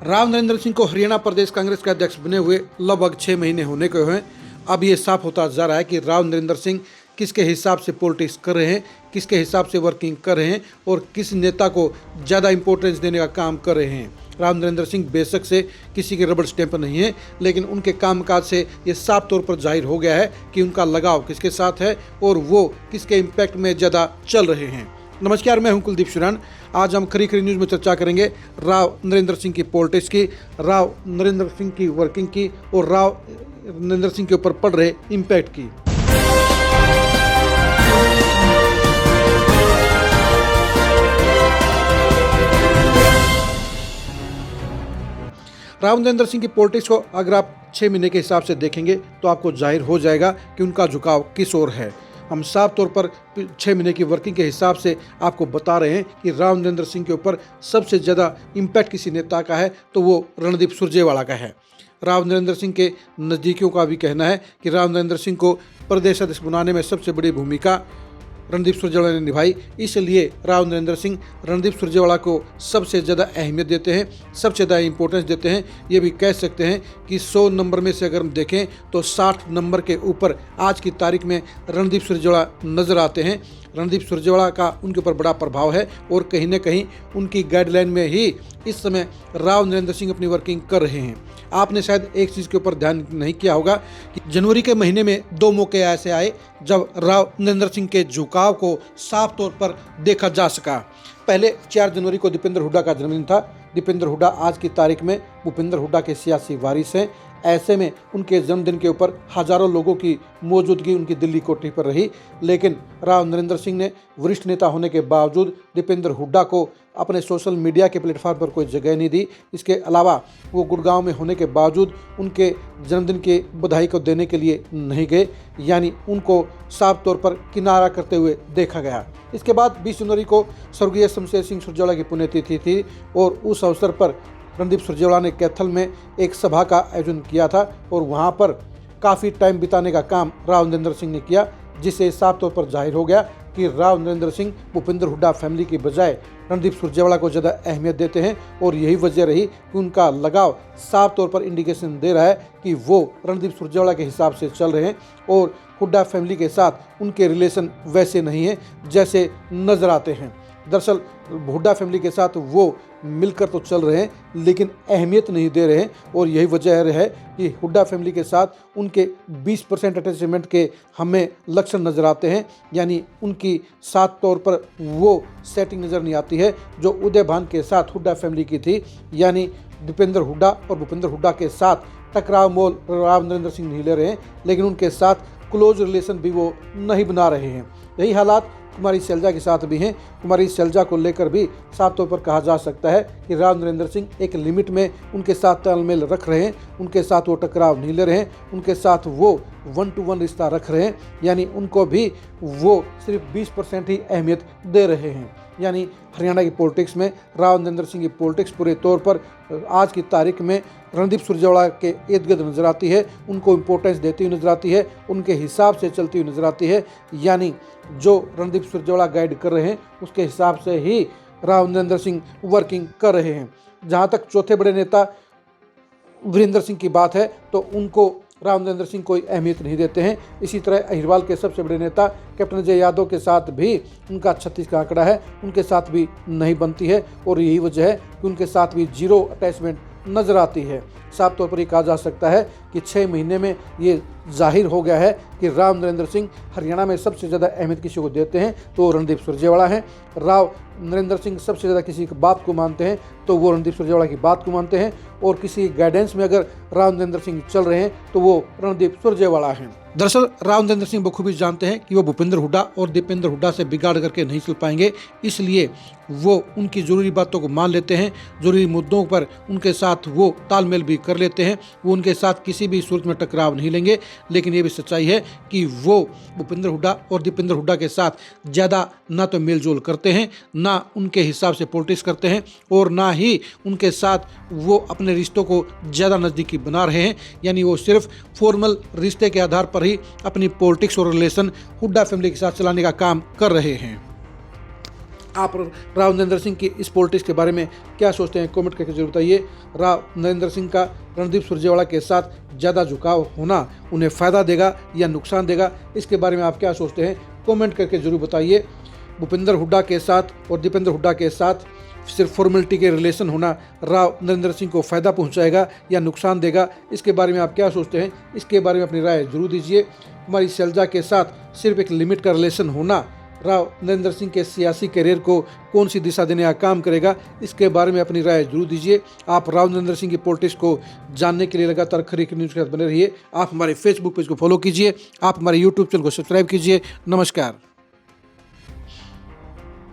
राव नरेंद्र सिंह को हरियाणा प्रदेश कांग्रेस के अध्यक्ष बने हुए लगभग 6 महीने होने को हैं। अब ये साफ होता जा रहा है कि राव नरेंद्र सिंह किसके हिसाब से पॉलिटिक्स कर रहे हैं, किसके हिसाब से वर्किंग कर रहे हैं और किस नेता को ज़्यादा इंपॉर्टेंस देने का काम कर रहे हैं। राव नरेंद्र सिंह बेशक से किसी के रबड़ स्टैंप नहीं है, लेकिन उनके कामकाज से ये साफ तौर पर जाहिर हो गया है कि उनका लगाव किसके साथ है और वो किसके इम्पैक्ट में ज़्यादा चल रहे हैं। नमस्कार, मैं हूं कुलदीप शिरान। आज हम खरी खरी न्यूज़ में चर्चा करेंगे राव नरेंद्र सिंह की पॉलिटिक्स की, राव नरेंद्र सिंह की वर्किंग की और राव नरेंद्र सिंह के ऊपर पड़ रहे इम्पैक्ट की। राव नरेंद्र सिंह की पॉलिटिक्स को अगर आप 6 महीने के हिसाब से देखेंगे तो आपको जाहिर हो जाएगा कि उनका झुकाव किस ओर है। हम साफ तौर पर 6 महीने की वर्किंग के हिसाब से आपको बता रहे हैं कि राव नरेंद्र सिंह के ऊपर सबसे ज़्यादा इम्पैक्ट किसी नेता का है तो वो रणदीप सुरजेवाला का है। राव नरेंद्र सिंह के नज़दीकियों का भी कहना है कि राव नरेंद्र सिंह को प्रदेश अध्यक्ष बनाने में सबसे बड़ी भूमिका रणदीप सुरजेवाला ने निभाई। इसलिए राव नरेंद्र सिंह रणदीप सुरजेवाला को सबसे ज़्यादा अहमियत देते हैं, सबसे ज़्यादा इंपॉर्टेंस देते हैं। ये भी कह सकते हैं कि 100 नंबर में से अगर हम देखें तो 60 नंबर के ऊपर आज की तारीख में रणदीप सुरजेवाला नज़र आते हैं। रणदीप सुरजेवाला का उनके ऊपर बड़ा प्रभाव है और कहीं न कहीं उनकी गाइडलाइन में ही इस समय राव नरेंद्र सिंह अपनी वर्किंग कर रहे हैं। आपने शायद एक चीज़ के ऊपर ध्यान नहीं किया होगा कि जनवरी के महीने में 2 मौके ऐसे आए जब राव नरेंद्र सिंह के झुकाव को साफ तौर पर देखा जा सका। पहले 4 जनवरी को दीपेंद्र हुड्डा का जन्मदिन था। दीपेंद्र हुड्डा आज की तारीख में भूपेंद्र हुड्डा के सियासी वारिस हैं। ऐसे में उनके जन्मदिन के ऊपर हजारों लोगों की मौजूदगी उनकी दिल्ली कोठी पर रही, लेकिन राव नरेंद्र सिंह ने वरिष्ठ नेता होने के बावजूद दीपेंद्र हुड्डा को अपने सोशल मीडिया के प्लेटफॉर्म पर कोई जगह नहीं दी। इसके अलावा वो गुड़गांव में होने के बावजूद उनके जन्मदिन की बधाई को देने के लिए नहीं गए, यानी उनको साफ तौर पर किनारा करते हुए देखा गया। इसके बाद 20 जनवरी को स्वर्गीय शमशेर सिंह सुरजेवाला की पुण्यतिथि थी और उस अवसर पर रणदीप सुरजेवाला ने कैथल में एक सभा का आयोजन किया था और वहाँ पर काफ़ी टाइम बिताने का काम राव नरेंद्र सिंह ने किया, जिससे साफ तौर पर जाहिर हो गया कि राव नरेंद्र सिंह भूपेंद्र हुड्डा फैमिली की बजाय रणदीप सुरजेवाला को ज़्यादा अहमियत देते हैं और यही वजह रही कि उनका लगाव साफ तौर पर इंडिकेशन दे रहा है कि वो रणदीप सुरजेवाला के हिसाब से चल रहे हैं और हुड्डा फैमिली के साथ उनके रिलेशन वैसे नहीं हैं जैसे नज़र आते हैं। दरअसल हुड्डा फैमिली के साथ वो मिलकर तो चल रहे हैं लेकिन अहमियत नहीं दे रहे हैं और यही वजह है कि हुड्डा फैमिली के साथ उनके 20% अटैचमेंट के हमें लक्षण नज़र आते हैं, यानी उनकी साफ तौर पर वो सेटिंग नज़र नहीं आती है जो उदय भान के साथ हुड्डा फैमिली की थी। यानी दीपेंद्र हुड्डा और भूपेंद्र हुड्डा के साथ टकराव मोल राव नरेंद्र सिंह नहीं ले रहे हैं, लेकिन उनके साथ क्लोज रिलेशन भी वो नहीं बना रहे हैं। यही हालात कुमारी शैलजा के साथ भी हैं। कुमारी शैलजा को लेकर भी साफ तौर पर कहा जा सकता है कि राव नरेंद्र सिंह एक लिमिट में उनके साथ तालमेल रख रहे हैं, उनके साथ वो टकराव नहीं ले रहे हैं, उनके साथ वो 1-to-1 रिश्ता रख रहे हैं, यानी उनको भी वो सिर्फ 20% ही अहमियत दे रहे हैं। यानी हरियाणा की पॉलिटिक्स में राव नरेंद्र सिंह की पॉलिटिक्स पूरे तौर पर आज की तारीख में रणदीप सुरजेवाला के इर्द गिर्द नजर आती है, उनको इम्पोर्टेंस देती हुई नजर आती है, उनके हिसाब से चलती हुई नजर आती है। यानी जो रणदीप सुरजेवाला गाइड कर रहे हैं उसके हिसाब से ही राव नरेंद्र सिंह वर्किंग कर रहे हैं। जहाँ तक चौथे बड़े नेता वीरेंद्र सिंह की बात है तो उनको राव नरेंद्र सिंह कोई अहमियत नहीं देते हैं। इसी तरह अहिरवाल के सबसे बड़े नेता कैप्टन अजय यादव के साथ भी उनका 36 का आंकड़ा है, उनके साथ भी नहीं बनती है और यही वजह है कि उनके साथ भी 0 अटैचमेंट नज़र आती है। साफ तौर पर ये कहा जा सकता है कि 6 महीने में ये जाहिर हो गया है कि राव नरेंद्र सिंह हरियाणा में सबसे ज़्यादा अहमियत किसी को देते हैं तो रणदीप सुरजेवाला हैं। राव नरेंद्र सिंह सबसे ज़्यादा किसी की बात को मानते हैं तो वो रणदीप सुरजेवाला की बात को मानते हैं और किसी गाइडेंस में अगर राव नरेंद्र सिंह चल रहे हैं तो वो रणदीप सुरजेवाला हैं। दरअसल राव नरेंद्र सिंह बखूबी जानते हैं कि वो भूपेंद्र हुड्डा और दीपेंद्र हुड्डा से बिगाड़ करके नहीं चल पाएंगे, इसलिए वो उनकी ज़रूरी बातों को मान लेते हैं, ज़रूरी मुद्दों पर उनके साथ वो तालमेल भी कर लेते हैं। वो उनके साथ किसी भी सूरत में टकराव नहीं लेंगे, लेकिन ये भी सच्चाई है कि वो भूपेंद्र हुड्डा और दीपेंद्र हुड्डा के साथ ज़्यादा ना तो मेलजोल करते हैं, ना उनके हिसाब से पॉलिटिक्स करते हैं और ना ही उनके साथ वो अपने रिश्तों को ज़्यादा नज़दीकी बना रहे हैं। यानी वो सिर्फ फॉर्मल रिश्ते के आधार पर ही अपनी पॉलिटिक्स और रिलेशन हुड्डा फैमिली के साथ चलाने का काम कर रहे हैं। आप राव नरेंद्र सिंह की इस पॉलिटिक्स के बारे में क्या सोचते हैं, कमेंट करके जरूर बताइए। राव नरेंद्र सिंह का रणदीप सुरजेवाला के साथ ज़्यादा झुकाव होना उन्हें फ़ायदा देगा या नुकसान देगा, इसके बारे में आप क्या सोचते हैं, कमेंट करके जरूर बताइए। भूपेंद्र हुड्डा के साथ और दीपेंद्र हुड्डा के साथ सिर्फ फॉर्मेलिटी के रिलेशन होना राव नरेंद्र सिंह को फ़ायदा पहुंचाएगा या नुकसान देगा, इसके बारे में आप क्या सोचते हैं, इसके बारे में अपनी राय जरूर दीजिए। कुमारी शैलजा के साथ सिर्फ एक लिमिट का रिलेशन होना राव नरेंद्र सिंह के सियासी करियर को कौन सी दिशा देने का काम करेगा, इसके बारे में अपनी राय जरूर दीजिए। आप राव नरेंद्र सिंह की पॉलिटिक्स को जानने के लिए लगातार खरीक न्यूज़ के साथ बने रहिए। आप हमारे फेसबुक पेज को फॉलो कीजिए, आप हमारे यूट्यूब चैनल को सब्सक्राइब कीजिए। नमस्कार।